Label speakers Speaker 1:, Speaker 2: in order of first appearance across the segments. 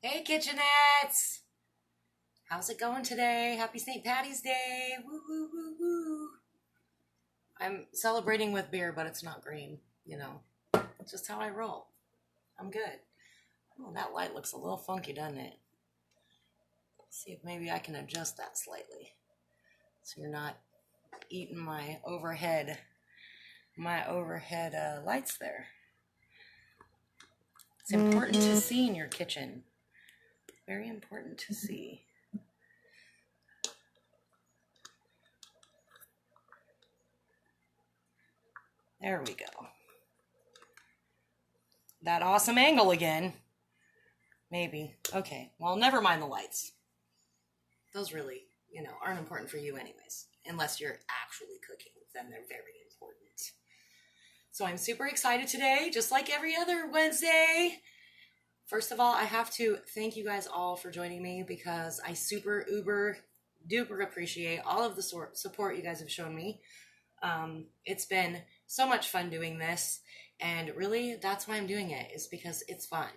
Speaker 1: Hey, kitchenettes! How's it going today? Happy St. Patty's Day! Woo, woo, woo, woo! I'm celebrating with beer, but it's not green. It's just how I roll. I'm good. Oh, that light looks a little funky, doesn't it? Let's see if maybe I can adjust that slightly so you're not eating my overhead lights there. It's important to see in your kitchen. Very important to see. There we go. That awesome angle again. Maybe. Okay. Well, never mind the lights. Those really, aren't important for you anyways. Unless you're actually cooking. Then they're very important. So I'm super excited today, just like every other Wednesday. First of all, I have to thank you guys all for joining me because I super, uber, duper appreciate all of the support you guys have shown me. It's been so much fun doing this, and really that's why I'm doing it, is because it's fun.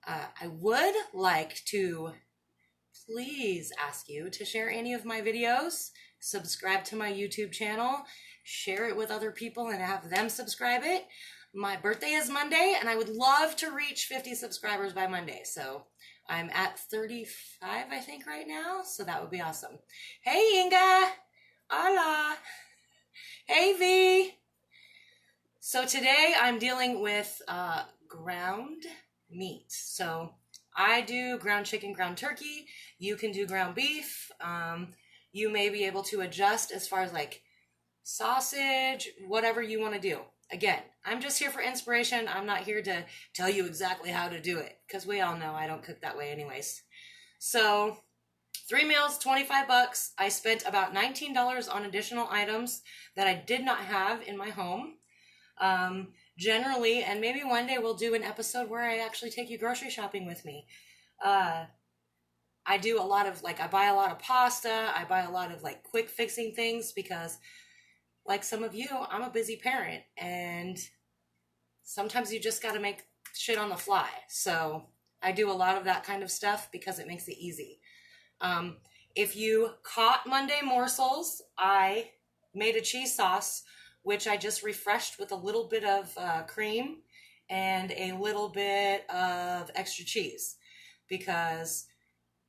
Speaker 1: I would like to please ask you to share any of my videos, subscribe to my YouTube channel, share it with other people and have them subscribe it. My birthday is Monday, and I would love to reach 50 subscribers by Monday. So I'm at 35, I think, right now. So that would be awesome. Hey, Inga. Hola. Hey, V. So today I'm dealing with ground meat. So I do ground chicken, ground turkey. You can do ground beef. You may be able to adjust as far as like sausage, whatever you want to do. Again, I'm just here for inspiration. I'm not here to tell you exactly how to do it, because we all know I don't cook that way anyways. So 3 meals, 25 bucks. I spent about $19 on additional items that I did not have in my home. Generally, and maybe one day we'll do an episode where I actually take you grocery shopping with me. I do a lot of, I buy a lot of pasta. I buy a lot of, quick fixing things because, like some of you, I'm a busy parent, and sometimes you just got to make shit on the fly. So I do a lot of that kind of stuff because it makes it easy. If you caught Monday morsels, I made a cheese sauce, which I just refreshed with a little bit of cream and a little bit of extra cheese because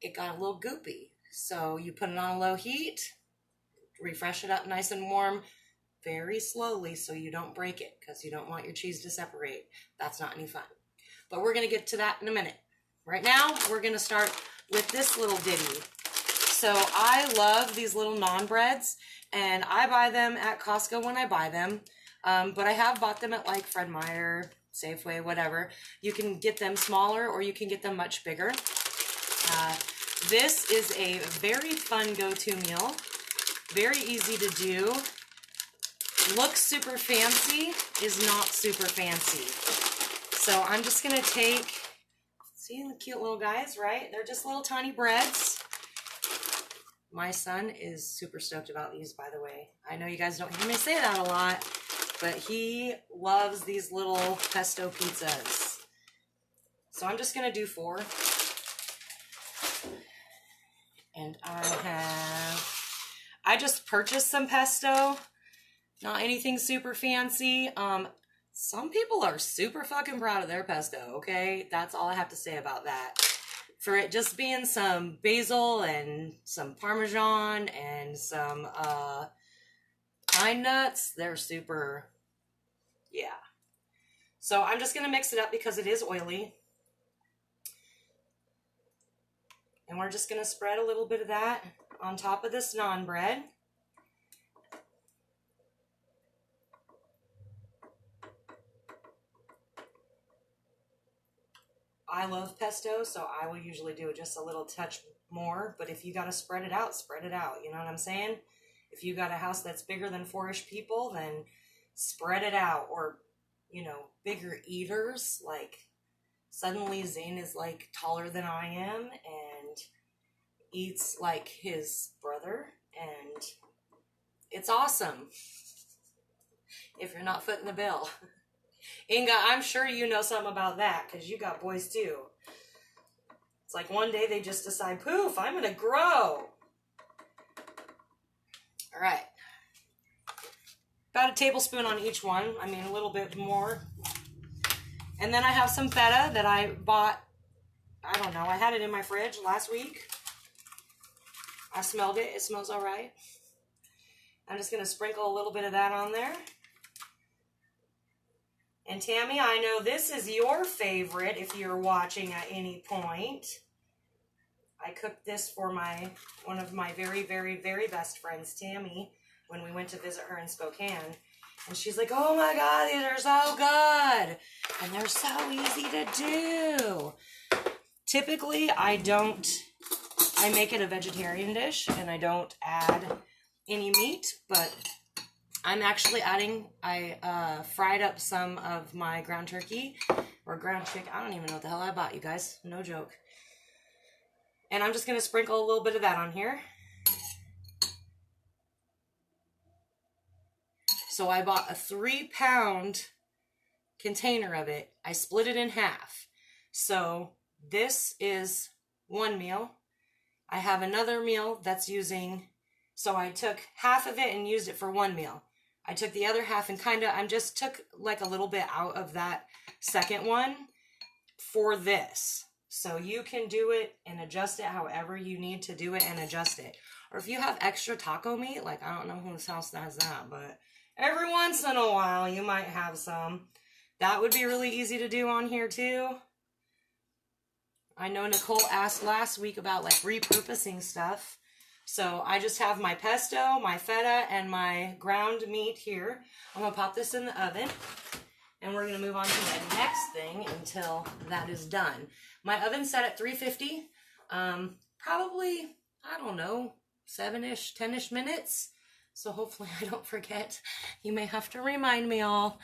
Speaker 1: it got a little goopy. So you put it on a low heat, refresh it up nice and warm, very slowly so you don't break it, because you don't want your cheese to separate. That's not any fun. But we're going to get to that in a minute. Right now, we're going to start with this little ditty. So I love these little naan breads, and I buy them at Costco when I buy them. But I have bought them at Fred Meyer, Safeway, whatever. You can get them smaller or you can get them much bigger. This is a very fun go-to meal. Very easy to do. Looks super fancy, is not super fancy. So I'm just going to take, see the cute little guys, right? They're just little tiny breads. My son is super stoked about these, by the way. I know you guys don't hear me say that a lot, but he loves these little pesto pizzas. So I'm just going to do 4. And I just purchased some pesto. Not anything super fancy. Some people are super fucking proud of their pesto, okay? That's all I have to say about that. For it just being some basil and some Parmesan and some pine nuts, they're super, yeah. So I'm just going to mix it up because it is oily. And we're just going to spread a little bit of that on top of this naan bread. I love pesto, so I will usually do it just a little touch more. But if you got to spread it out, spread it out. You know what I'm saying? If you got a house that's bigger than 4-ish people, then spread it out. Or, bigger eaters. Suddenly Zane is, taller than I am and eats like his brother. And it's awesome. If you're not footing the bill. Inga, I'm sure you know something about that because you got boys too. It's like one day they just decide, poof, I'm going to grow. All right. About a tablespoon on each one. I mean, a little bit more. And then I have some feta that I bought. I don't know. I had it in my fridge last week. I smelled it. It smells all right. I'm just going to sprinkle a little bit of that on there. And Tammy, I know this is your favorite if you're watching at any point. I cooked this for one of my very, very, very best friends, Tammy, when we went to visit her in Spokane. And she's like, oh my God, these are so good. And they're so easy to do. Typically, I make it a vegetarian dish and I don't add any meat, but I'm actually adding, I fried up some of my ground turkey or ground chicken. I don't even know what the hell I bought, you guys. No joke. And I'm just going to sprinkle a little bit of that on here. So I bought a 3-pound container of it. I split it in half. So this is one meal. I have another meal that's using, so I took half of it and used it for one meal. I took the other half and I just took like a little bit out of that second one for this. So you can do it and adjust it however you need to do it and adjust it. Or if you have extra taco meat, like I don't know whose house has that, but every once in a while you might have some. That would be really easy to do on here too. I know Nicole asked last week about like repurposing stuff. So I just have my pesto, my feta, and my ground meat here. I'm going to pop this in the oven. And we're going to move on to the next thing until that is done. My oven's set at 350. Probably, I don't know, 7-ish, 10-ish minutes. So hopefully I don't forget. You may have to remind me all.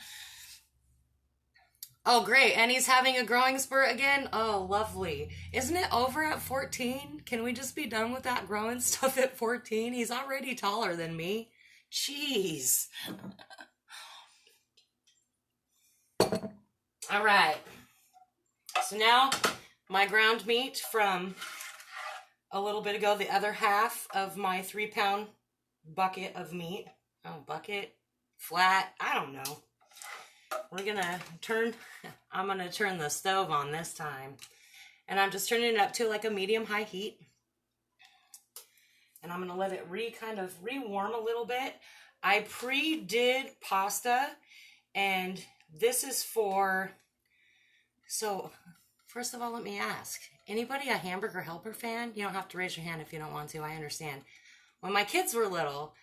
Speaker 1: Oh, great. And he's having a growing spurt again. Oh, lovely. Isn't it over at 14? Can we just be done with that growing stuff at 14? He's already taller than me. Jeez. All right. So now my ground meat from a little bit ago, the other half of my 3-pound bucket of meat. Oh, bucket, flat, I don't know. I'm going to turn the stove on this time. And I'm just turning it up to like a medium-high heat. And I'm going to let it kind of re-warm a little bit. I pre-did pasta, and this is for, so first of all, let me ask, anybody a Hamburger Helper fan? You don't have to raise your hand if you don't want to, I understand. When my kids were little,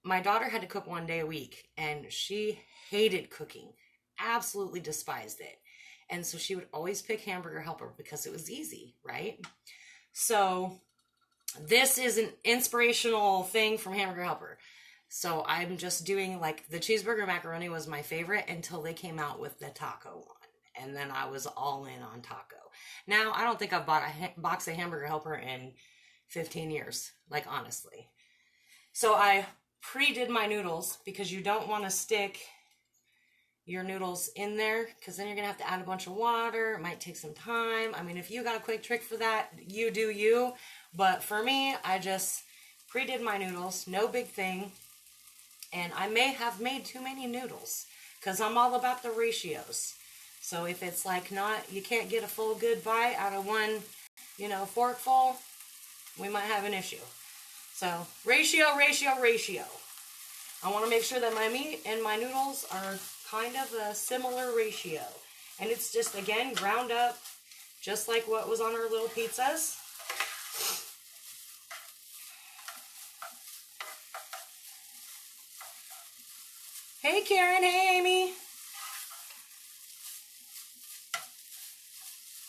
Speaker 1: my daughter had to cook one day a week, and she hated cooking, absolutely despised it. And so she would always pick Hamburger Helper because it was easy, right? So this is an inspirational thing from Hamburger Helper. So I'm just doing, like, the cheeseburger macaroni was my favorite until they came out with the taco one. And then I was all in on taco. Now, I don't think I've bought a box of Hamburger Helper in 15 years, like, honestly. So I pre-did my noodles because you don't want to stick your noodles in there because then you're going to have to add a bunch of water. It might take some time. I mean, if you got a quick trick for that, you do you. But for me, I just pre-did my noodles. No big thing. And I may have made too many noodles because I'm all about the ratios. So if it's like you can't get a full good bite out of one, forkful, we might have an issue. So ratio, ratio, ratio. I want to make sure that my meat and my noodles are kind of a similar ratio. And it's just, again, ground up, just like what was on our little pizzas. Hey, Karen. Hey, Amy.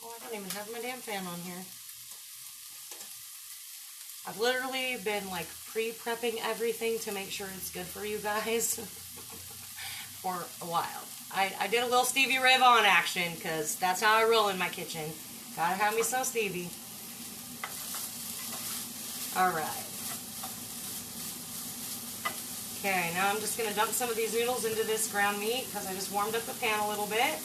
Speaker 1: Oh, I don't even have my damn fan on here. I've literally been, like, pre-prepping everything to make sure it's good for you guys for a while. I did a little Stevie Ray Vaughan action because that's how I roll in my kitchen. Gotta have me some Stevie. Alright. Okay, now I'm just going to dump some of these noodles into this ground meat because I just warmed up the pan a little bit.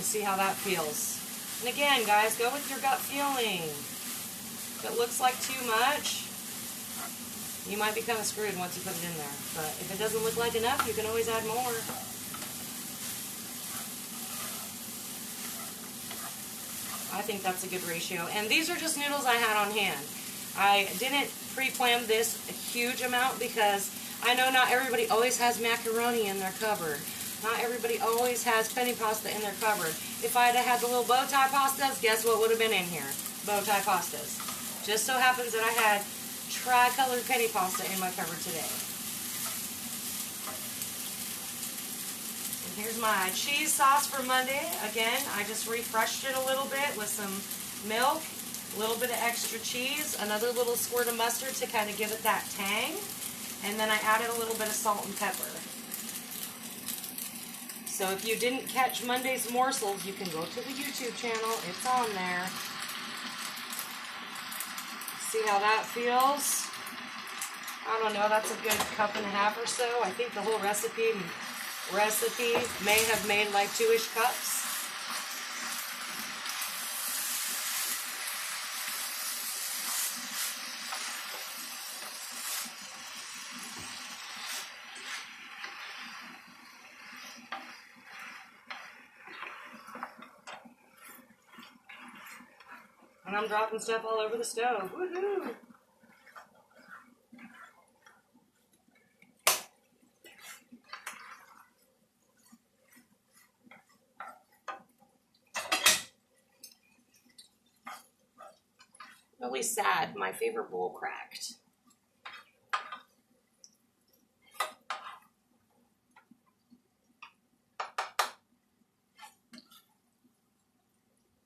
Speaker 1: and see how that feels. And again, guys, go with your gut feeling. If it looks like too much, you might be kind of screwed once you put it in there. But if it doesn't look like enough, you can always add more. I think that's a good ratio. And these are just noodles I had on hand. I didn't pre-plan this a huge amount because I know not everybody always has macaroni in their cupboard. Not everybody always has penne pasta in their cupboard. If I'd have had the little bow tie pastas, guess what would have been in here? Bow tie pastas. Just so happens that I had tri-colored penne pasta in my cupboard today. And here's my cheese sauce for Monday. Again, I just refreshed it a little bit with some milk, a little bit of extra cheese, another little squirt of mustard to kind of give it that tang. And then I added a little bit of salt and pepper. So if you didn't catch Monday's morsels, you can go to the YouTube channel. It's on there. See how that feels? I don't know, that's a good cup and a half or so. I think the whole recipe may have made like 2-ish cups. And I'm dropping stuff all over the stove. Woohoo! Really sad. My favorite bowl cracked.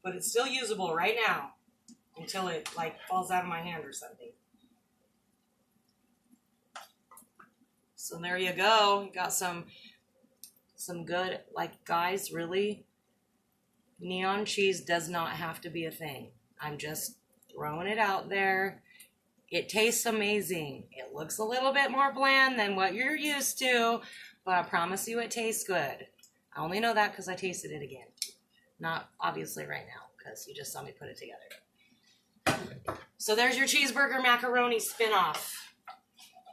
Speaker 1: But it's still usable right now. Until it like falls out of my hand or something. So there you go. You got some good, like, guys, really, neon cheese does not have to be a thing. I'm just throwing it out there. It tastes amazing. It looks a little bit more bland than what you're used to, but I promise you it tastes good. I only know that because I tasted it again. Not obviously right now because you just saw me put it together. So there's your cheeseburger macaroni spin-off.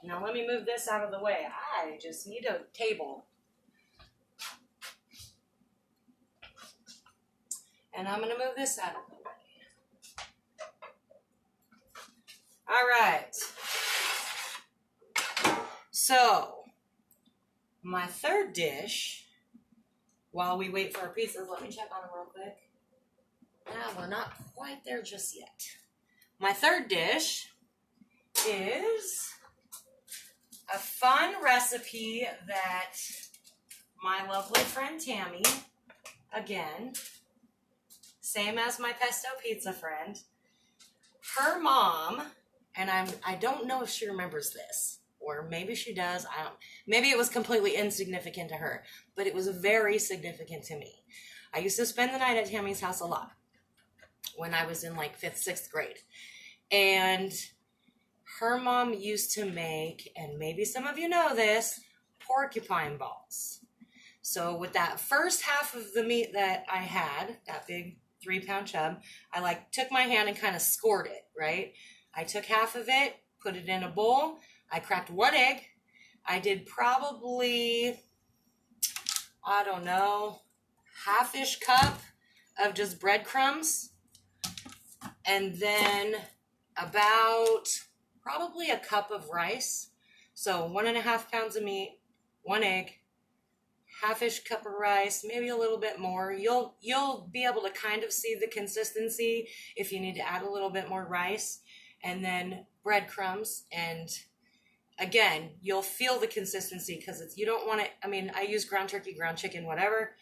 Speaker 1: Now let me move this out of the way. I just need a table. And I'm going to move this out of the way. All right. So, my third dish, while we wait for our pizzas, let me check on them real quick. Yeah, we're not quite there just yet. My third dish is a fun recipe that my lovely friend Tammy, again, same as my pesto pizza friend, her mom, and I don't know if she remembers this, or maybe she does, maybe it was completely insignificant to her, but it was very significant to me. I used to spend the night at Tammy's house a lot when I was in like 5th, 6th grade. And her mom used to make, and maybe some of you know this, porcupine balls. So with that first half of the meat that I had, that big 3-pound chub, I like took my hand and kind of scored it, right? I took half of it, put it in a bowl. I cracked 1 egg. I did probably, I don't know, half-ish cup of just breadcrumbs. And then about probably a cup of rice. So 1.5 pounds of meat, 1 egg, half-ish cup of rice, maybe a little bit more. You'll be able to kind of see the consistency if you need to add a little bit more rice. And then breadcrumbs. And again, you'll feel the consistency because you don't want it. I mean, I use ground turkey, ground chicken, whatever.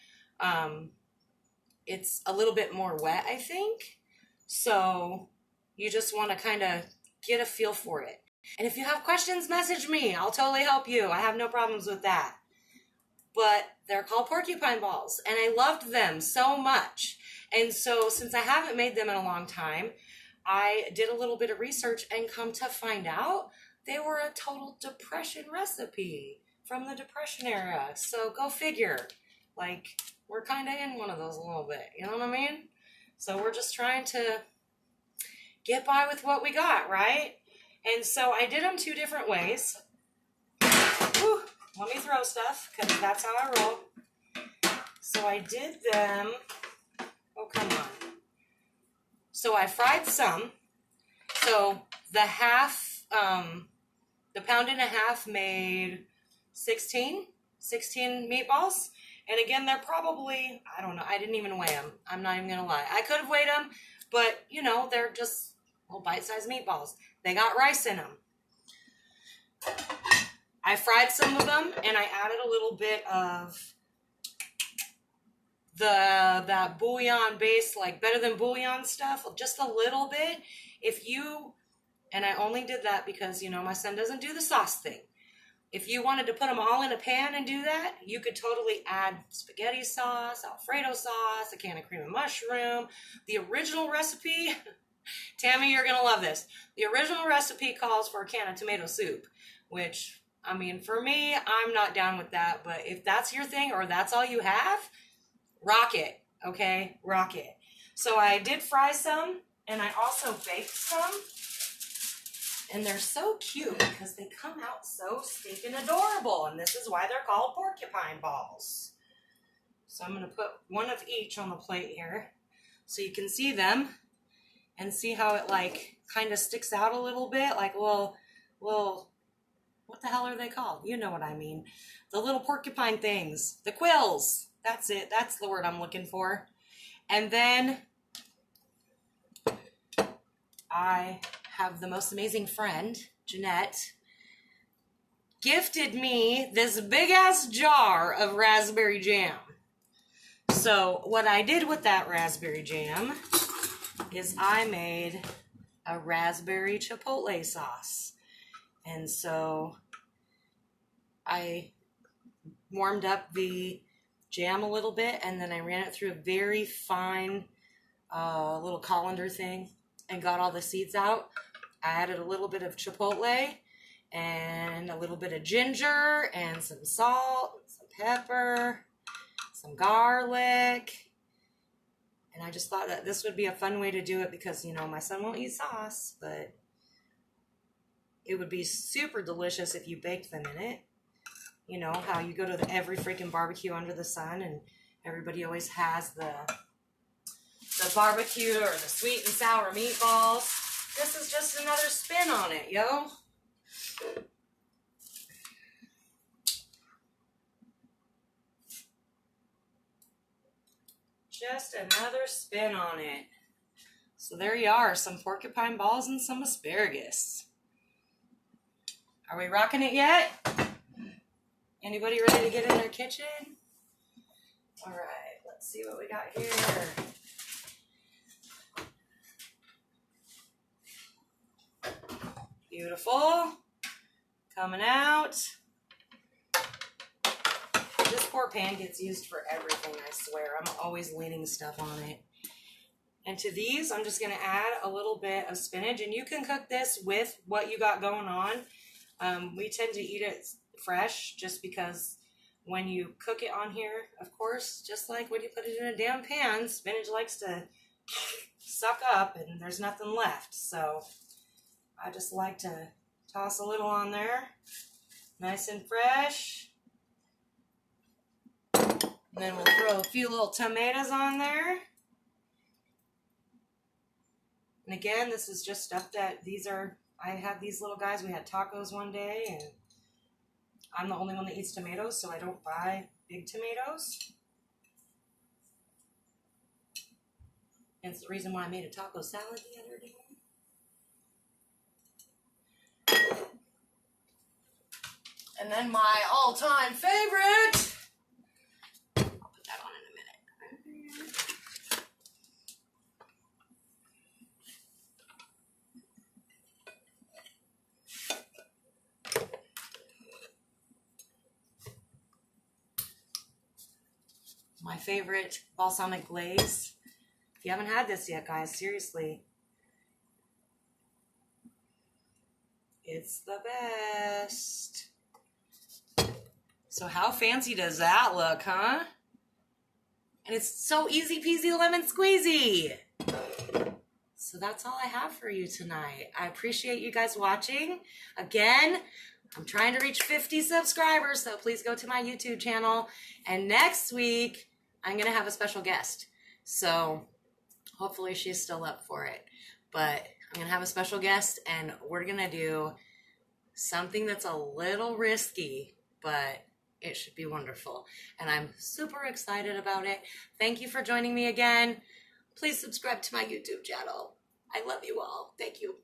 Speaker 1: It's a little bit more wet, I think. So you just want to kind of get a feel for it. And if you have questions, message me. I'll totally help you. I have no problems with that. But they're called porcupine balls, and I loved them so much. And so since I haven't made them in a long time, I did a little bit of research and come to find out they were a total Depression recipe from the Depression era. So go figure. Like, we're kind of in one of those a little bit. You know what I mean? So we're just trying to get by with what we got, right? And so I did them 2 different ways. Whew, let me throw stuff, because that's how I roll. So I did them, oh, come on. So I fried some. So the half, the pound and a half made 16 meatballs. And again, they're probably, I don't know, I didn't even weigh them. I'm not even going to lie. I could have weighed them, but, you know, they're just little bite-sized meatballs. They got rice in them. I fried some of them, and I added a little bit of that bouillon base, like better than bouillon stuff, just a little bit. If you, and I only did that because, you know, my son doesn't do the sauce thing. If you wanted to put them all in a pan and do that, you could totally add spaghetti sauce, Alfredo sauce, a can of cream of mushroom. The original recipe, Tammy, you're going to love this. The original recipe calls for a can of tomato soup, which, I mean, for me, I'm not down with that. But if that's your thing or that's all you have, rock it, okay? Rock it. So I did fry some, and I also baked some. And they're so cute because they come out so stinking adorable. And this is why they're called porcupine balls. So I'm going to put one of each on the plate here so you can see them and see how it like kind of sticks out a little bit. Like, well, what the hell are they called? You know what I mean. The little porcupine things. The quills. That's it. That's the word I'm looking for. And then I have the most amazing friend, Jeanette, gifted me this big ass jar of raspberry jam. So what I did with that raspberry jam is I made a raspberry chipotle sauce. And so I warmed up the jam a little bit, and then I ran it through a very fine little colander thing and got all the seeds out. I added a little bit of chipotle and a little bit of ginger and some salt, some pepper, some garlic. And I just thought that this would be a fun way to do it because, you know, my son won't eat sauce, but it would be super delicious if you baked them in it. You know, how you go to every freaking barbecue under the sun and everybody always has the barbecue or the sweet and sour meatballs. This is just another spin on it, yo. Just another spin on it. So there you are, some porcupine balls and some asparagus. Are we rocking it yet? Anybody ready to get in their kitchen? All right, let's see what we got here. Beautiful. Coming out. This poor pan gets used for everything, I swear. I'm always leaning stuff on it. And to these, I'm just going to add a little bit of spinach. And you can cook this with what you got going on. We tend to eat it fresh just because when you cook it on here, of course, just like when you put it in a damn pan, spinach likes to suck up and there's nothing left. So I just like to toss a little on there, nice and fresh. And then we'll throw a few little tomatoes on there. And again, this is just stuff that I have these little guys. We had tacos one day, and I'm the only one that eats tomatoes, so I don't buy big tomatoes. And it's the reason why I made a taco salad the other day. And then my all-time favorite, I'll put that on in a minute. My favorite balsamic glaze. If you haven't had this yet, guys, seriously, it's the best. So how fancy does that look, huh? And it's so easy peasy lemon squeezy. So that's all I have for you tonight. I appreciate you guys watching. Again, I'm trying to reach 50 subscribers, so please go to my YouTube channel. And next week, I'm going to have a special guest. So hopefully she's still up for it. But I'm going to have a special guest, and we're going to do something that's a little risky, but it should be wonderful. And I'm super excited about it. Thank you for joining me again. Please subscribe to my YouTube channel. I love you all. Thank you.